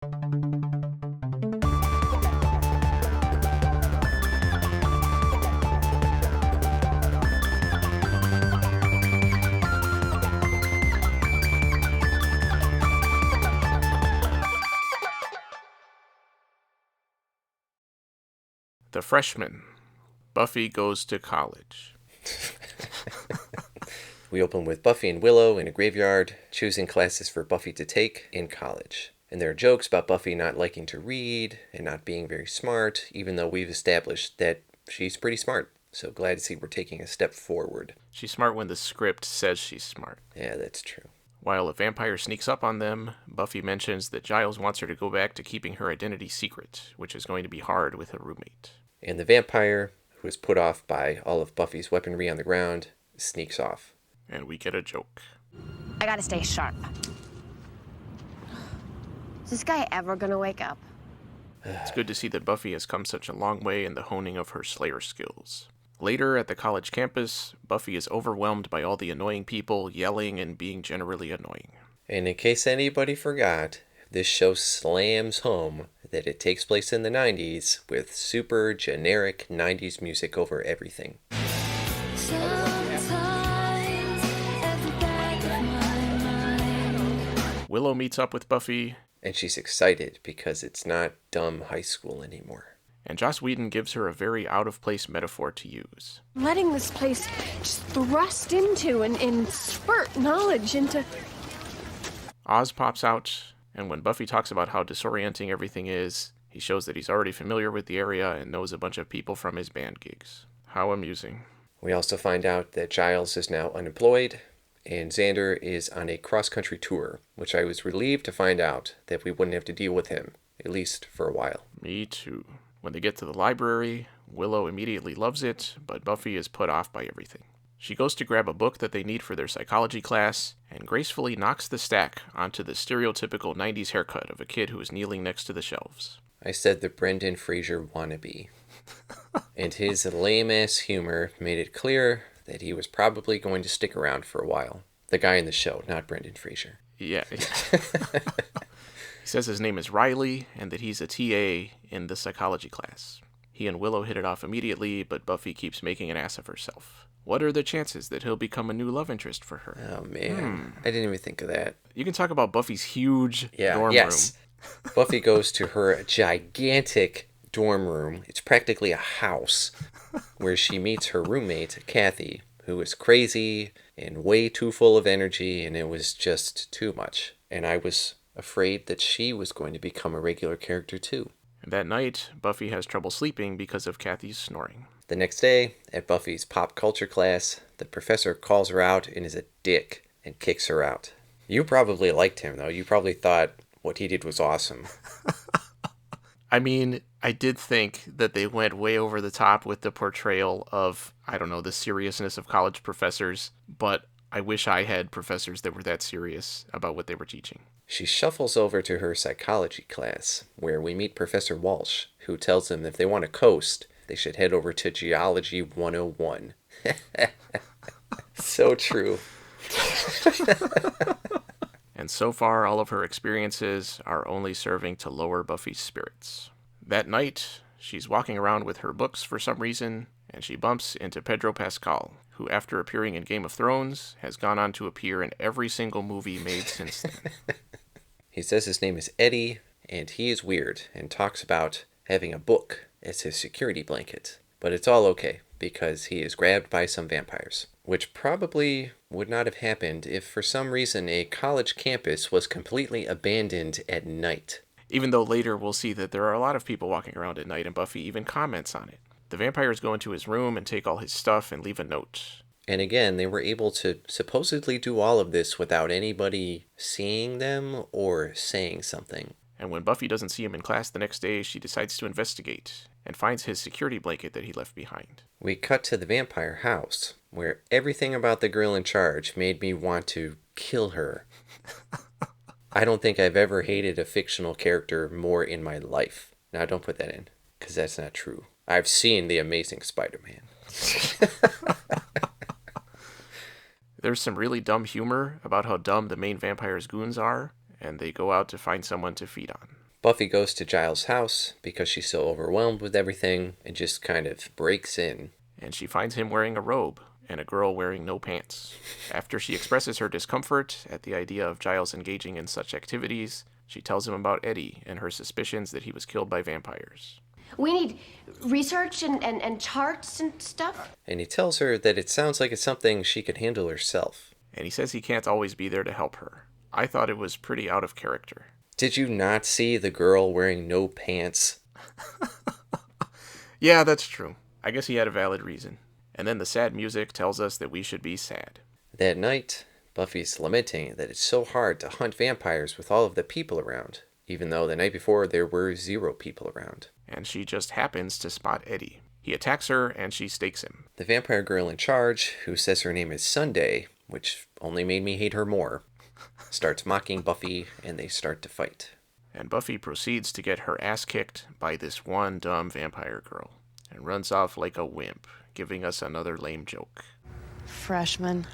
The Freshman. Buffy goes to college. We open with Buffy and Willow in a graveyard, choosing classes for Buffy to take in college. And there are jokes about Buffy not liking to read and not being very smart, even though we've established that she's pretty smart. So glad to see we're taking a step forward. She's smart when the script says she's smart. Yeah, that's true. While a vampire sneaks up on them, Buffy mentions that Giles wants her to go back to keeping her identity secret, which is going to be hard with a roommate. And the vampire, who is put off by all of Buffy's weaponry on the ground, sneaks off. And we get a joke. I gotta stay sharp. Is this guy ever gonna wake up? It's good to see that Buffy has come such a long way in the honing of her Slayer skills. Later, at the college campus, Buffy is overwhelmed by all the annoying people yelling and being generally annoying. And in case anybody forgot, this show slams home that it takes place in the 90s with super generic 90s music over everything. Willow meets up with Buffy, and she's excited because it's not dumb high school anymore. And Joss Whedon gives her a very out-of-place metaphor to use. Letting this place just thrust into and spurt knowledge into... Oz pops out, and when Buffy talks about how disorienting everything is, he shows that he's already familiar with the area and knows a bunch of people from his band gigs. How amusing. We also find out that Giles is now unemployed, and Xander is on a cross-country tour, which I was relieved to find out that we wouldn't have to deal with him, at least for a while. Me too. When they get to the library, Willow immediately loves it, but Buffy is put off by everything. She goes to grab a book that they need for their psychology class, and gracefully knocks the stack onto the stereotypical 90s haircut of a kid who is kneeling next to the shelves. I said the Brendan Fraser wannabe. And his lame-ass humor made it clear that he was probably going to stick around for a while. The guy in the show, not Brendan Fraser. Yeah. He says his name is Riley, and that he's a TA in the psychology class. He and Willow hit it off immediately, but Buffy keeps making an ass of herself. What are the chances that he'll become a new love interest for her? Oh, man. I didn't even think of that. You can talk about Buffy's huge dorm room. Buffy goes to her gigantic dorm room. It's practically a house where she meets her roommate, Kathy, who is crazy and way too full of energy, and it was just too much. And I was afraid that she was going to become a regular character too. And that night, Buffy has trouble sleeping because of Kathy's snoring. The next day, at Buffy's pop culture class, the professor calls her out and is a dick and kicks her out. You probably liked him, though. You probably thought what he did was awesome. I mean, I did think that they went way over the top with the portrayal of, I don't know, the seriousness of college professors, but I wish I had professors that were that serious about what they were teaching. She shuffles over to her psychology class, where we meet Professor Walsh, who tells them if they want to coast, they should head over to Geology 101. So true. And so far, all of her experiences are only serving to lower Buffy's spirits. That night, she's walking around with her books for some reason, and she bumps into Pedro Pascal, who, after appearing in Game of Thrones, has gone on to appear in every single movie made since then. He says his name is Eddie, and he is weird, and talks about having a book as his security blanket. But it's all okay, because he is grabbed by some vampires, which probably would not have happened if for some reason a college campus was completely abandoned at night. Even though later we'll see that there are a lot of people walking around at night, and Buffy even comments on it. The vampires go into his room and take all his stuff and leave a note. And again, they were able to supposedly do all of this without anybody seeing them or saying something. And when Buffy doesn't see him in class the next day, she decides to investigate and finds his security blanket that he left behind. We cut to the vampire house, where everything about the girl in charge made me want to kill her. I don't think I've ever hated a fictional character more in my life. Now, don't put that in, because that's not true. I've seen The Amazing Spider-Man. There's some really dumb humor about how dumb the main vampire's goons are, and they go out to find someone to feed on. Buffy goes to Giles' house because she's so overwhelmed with everything and just kind of breaks in. And she finds him wearing a robe and a girl wearing no pants. After she expresses her discomfort at the idea of Giles engaging in such activities, she tells him about Eddie and her suspicions that he was killed by vampires. We need research and charts and stuff. And he tells her that it sounds like it's something she could handle herself. And he says he can't always be there to help her. I thought it was pretty out of character. Did you not see the girl wearing no pants? Yeah, that's true. I guess he had a valid reason. And then the sad music tells us that we should be sad. That night, Buffy's lamenting that it's so hard to hunt vampires with all of the people around, even though the night before there were 0 people around. And she just happens to spot Eddie. He attacks her and she stakes him. The vampire girl in charge, who says her name is Sunday, which only made me hate her more, starts mocking Buffy and they start to fight. And Buffy proceeds to get her ass kicked by this one dumb vampire girl and runs off like a wimp, giving us another lame joke. Freshman.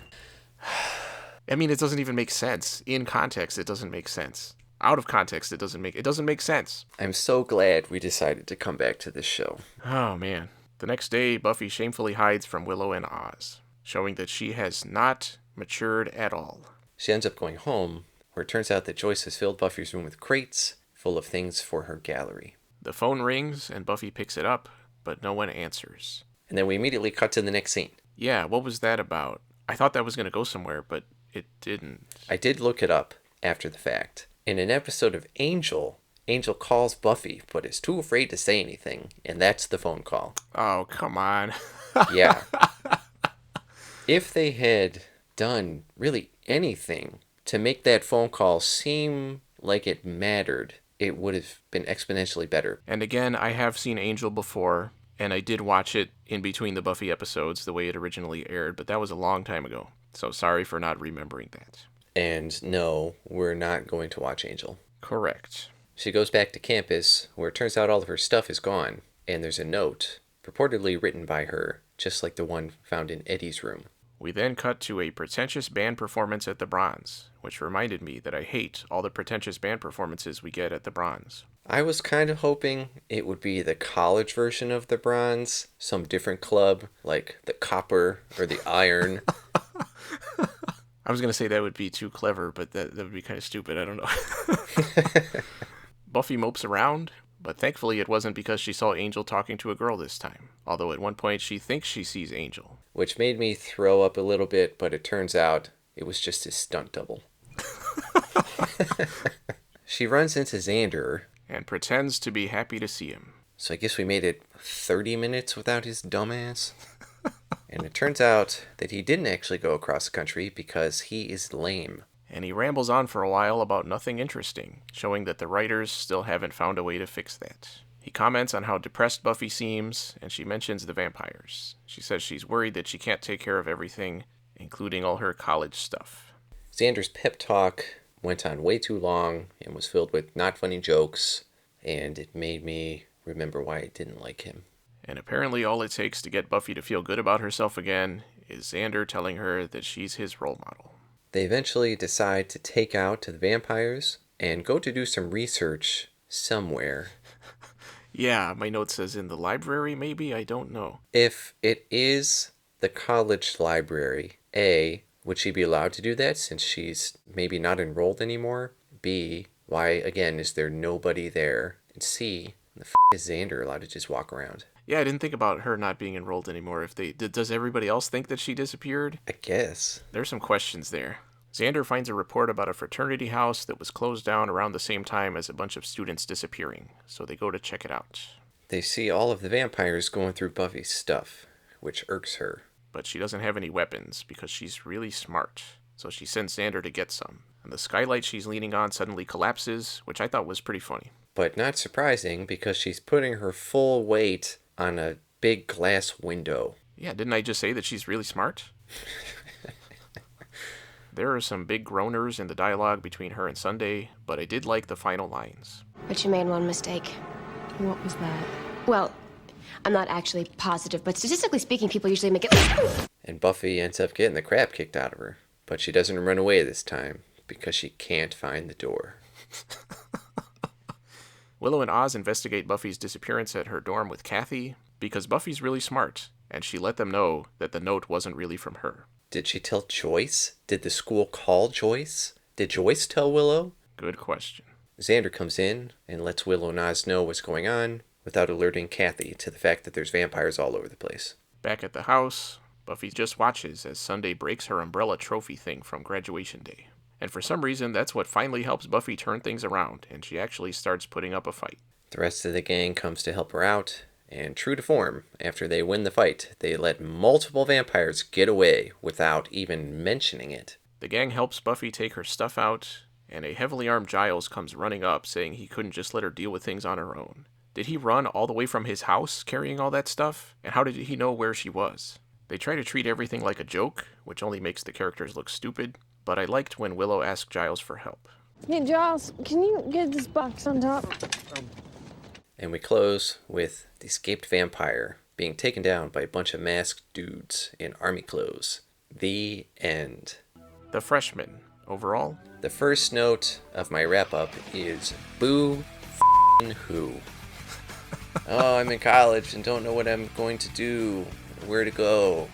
I mean, it doesn't even make sense. In context, it doesn't make sense. Out of context, it doesn't make sense. I'm so glad we decided to come back to this show. Oh, man. The next day, Buffy shamefully hides from Willow and Oz, showing that she has not matured at all. She ends up going home, where it turns out that Joyce has filled Buffy's room with crates full of things for her gallery. The phone rings, and Buffy picks it up, but no one answers. And then we immediately cut to the next scene. Yeah, what was that about? I thought that was going to go somewhere, but it didn't. I did look it up after the fact. In an episode of Angel, Angel calls Buffy, but is too afraid to say anything, and that's the phone call. Oh, come on. Yeah. If they had done really anything to make that phone call seem like it mattered, it would have been exponentially better. And again, I have seen Angel before, and I did watch it in between the Buffy episodes the way it originally aired, but that was a long time ago. So sorry for not remembering that. And no, we're not going to watch Angel. Correct. She goes back to campus, where it turns out all of her stuff is gone, and there's a note, purportedly written by her, just like the one found in Eddie's room. We then cut to a pretentious band performance at the Bronze, which reminded me that I hate all the pretentious band performances we get at the Bronze. I was kind of hoping it would be the college version of the Bronze, some different club, like the Copper or the Iron. I was going to say that would be too clever, but that would be kind of stupid. I don't know. Buffy mopes around, but thankfully it wasn't because she saw Angel talking to a girl this time. Although at one point she thinks she sees Angel. Which made me throw up a little bit, but it turns out it was just his stunt double. She runs into Xander. And pretends to be happy to see him. So I guess we made it 30 minutes without his dumbass. And it turns out that he didn't actually go across the country because he is lame. And he rambles on for a while about nothing interesting, showing that the writers still haven't found a way to fix that. He comments on how depressed Buffy seems, and she mentions the vampires. She says she's worried that she can't take care of everything, including all her college stuff. Xander's pep talk went on way too long and was filled with not funny jokes, and it made me remember why I didn't like him. And apparently all it takes to get Buffy to feel good about herself again is Xander telling her that she's his role model. They eventually decide to take out to the vampires and go to do some research somewhere. Yeah, my note says in the library, maybe? I don't know. If it is the college library, A, would she be allowed to do that since she's maybe not enrolled anymore? B, why, again, is there nobody there? And C, the is Xander allowed to just walk around? Yeah, I didn't think about her not being enrolled anymore. If they does everybody else think that she disappeared? I guess. There's some questions there. Xander finds a report about a fraternity house that was closed down around the same time as a bunch of students disappearing, so they go to check it out. They see all of the vampires going through Buffy's stuff, which irks her. But she doesn't have any weapons because she's really smart, so she sends Xander to get some. And the skylight she's leaning on suddenly collapses, which I thought was pretty funny. But not surprising because she's putting her full weight on a big glass window. Yeah, didn't I just say that she's really smart? There are some big groaners in the dialogue between her and Sunday, but I did like the final lines. But you made one mistake. What was that? Well, I'm not actually positive, but statistically speaking, people usually make it. And Buffy ends up getting the crap kicked out of her. But she doesn't run away this time because she can't find the door. Willow and Oz investigate Buffy's disappearance at her dorm with Kathy because Buffy's really smart, and she let them know that the note wasn't really from her. Did she tell Joyce? Did the school call Joyce? Did Joyce tell Willow? Good question. Xander comes in and lets Willow and Oz know what's going on without alerting Kathy to the fact that there's vampires all over the place. Back at the house, Buffy just watches as Sunday breaks her umbrella trophy thing from graduation day. And for some reason, that's what finally helps Buffy turn things around, and she actually starts putting up a fight. The rest of the gang comes to help her out, and true to form, after they win the fight, they let multiple vampires get away without even mentioning it. The gang helps Buffy take her stuff out, and a heavily armed Giles comes running up saying he couldn't just let her deal with things on her own. Did he run all the way from his house carrying all that stuff? And how did he know where she was? They try to treat everything like a joke, which only makes the characters look stupid, but I liked when Willow asked Giles for help. Hey, Giles, can you get this box on top? And we close with the escaped vampire being taken down by a bunch of masked dudes in army clothes. The end. The freshman, overall? The first note of my wrap-up is boo f***ing who. Oh, I'm in college and don't know what I'm going to do, where to go.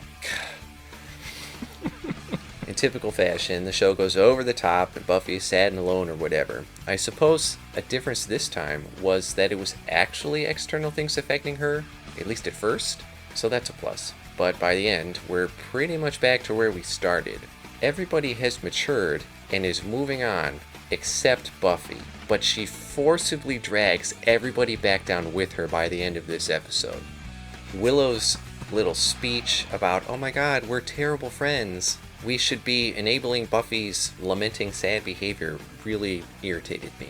In typical fashion, the show goes over the top and Buffy is sad and alone or whatever. I suppose a difference this time was that it was actually external things affecting her, at least at first, so that's a plus. But by the end, we're pretty much back to where we started. Everybody has matured and is moving on, except Buffy, but she forcibly drags everybody back down with her by the end of this episode. Willow's little speech about, oh my god, we're terrible friends, we should be enabling Buffy's lamenting sad behavior, really irritated me.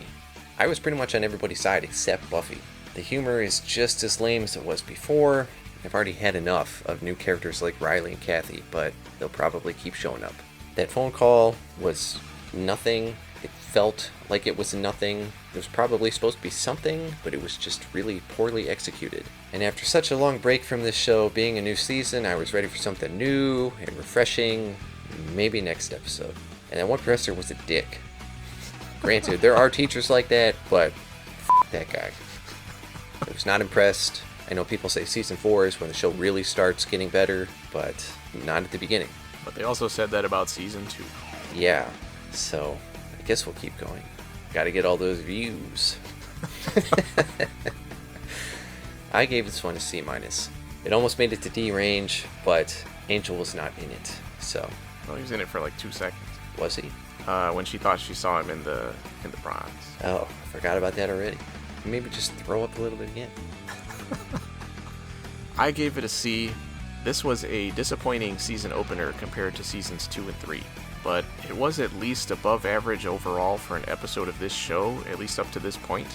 I was pretty much on everybody's side except Buffy. The humor is just as lame as it was before. I've already had enough of new characters like Riley and Kathy, but they'll probably keep showing up. That phone call was nothing. It felt like it was nothing. It was probably supposed to be something, but it was just really poorly executed. And after such a long break from this show, being a new season, I was ready for something new and refreshing. Maybe next episode. And that one professor was a dick. Granted, there are teachers like that, but f*** that guy. I was not impressed. I know people say season 4 is when the show really starts getting better, but not at the beginning. But they also said that about season 2. Yeah, so I guess we'll keep going. Gotta get all those views. I gave this one a C-. It almost made it to D range, but Angel was not in it, so... Well, he was in it for like 2 seconds. Was he? When she thought she saw him in the bronze. Oh, I forgot about that already. Maybe just throw up a little bit again. I gave it a C. This was a disappointing season opener compared to seasons 2 and 3, but it was at least above average overall for an episode of this show, at least up to this point.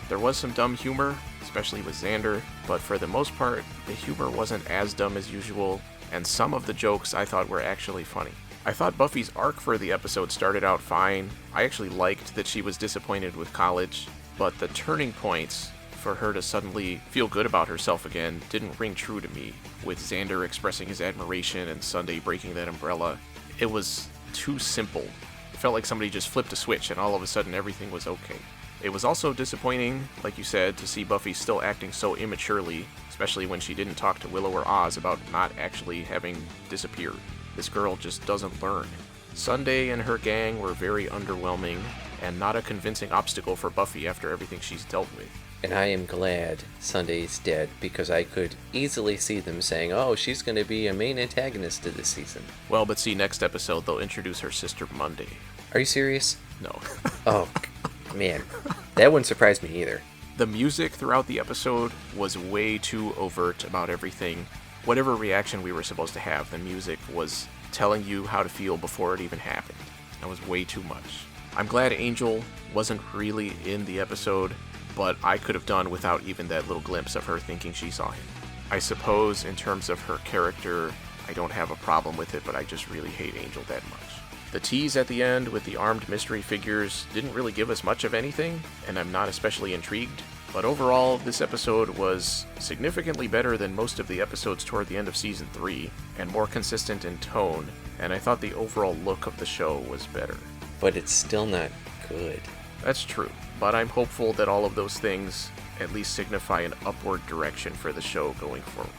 There was some dumb humor, especially with Xander, but for the most part, the humor wasn't as dumb as usual, and some of the jokes I thought were actually funny. I thought Buffy's arc for the episode started out fine. I actually liked that she was disappointed with college, but the turning points for her to suddenly feel good about herself again didn't ring true to me, with Xander expressing his admiration and Sunday breaking that umbrella. It was too simple. It felt like somebody just flipped a switch and all of a sudden everything was okay. It was also disappointing, like you said, to see Buffy still acting so immaturely, especially when she didn't talk to Willow or Oz about not actually having disappeared. This girl just doesn't learn. Sunday and her gang were very underwhelming, and not a convincing obstacle for Buffy after everything she's dealt with. And I am glad Sunday's dead, because I could easily see them saying, oh, she's going to be a main antagonist to this season. Well, but see, next episode they'll introduce her sister Monday. Are you serious? No. Oh, man. That wouldn't surprise me either. The music throughout the episode was way too overt about everything. Whatever reaction we were supposed to have, the music was telling you how to feel before it even happened. That was way too much. I'm glad Angel wasn't really in the episode, but I could have done without even that little glimpse of her thinking she saw him. I suppose in terms of her character, I don't have a problem with it, but I just really hate Angel that much. The tease at the end with the armed mystery figures didn't really give us much of anything, and I'm not especially intrigued. But overall, this episode was significantly better than most of the episodes toward the end of Season 3, and more consistent in tone, and I thought the overall look of the show was better. But it's still not good. That's true, but I'm hopeful that all of those things at least signify an upward direction for the show going forward.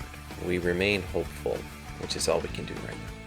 We remain hopeful, which is all we can do right now.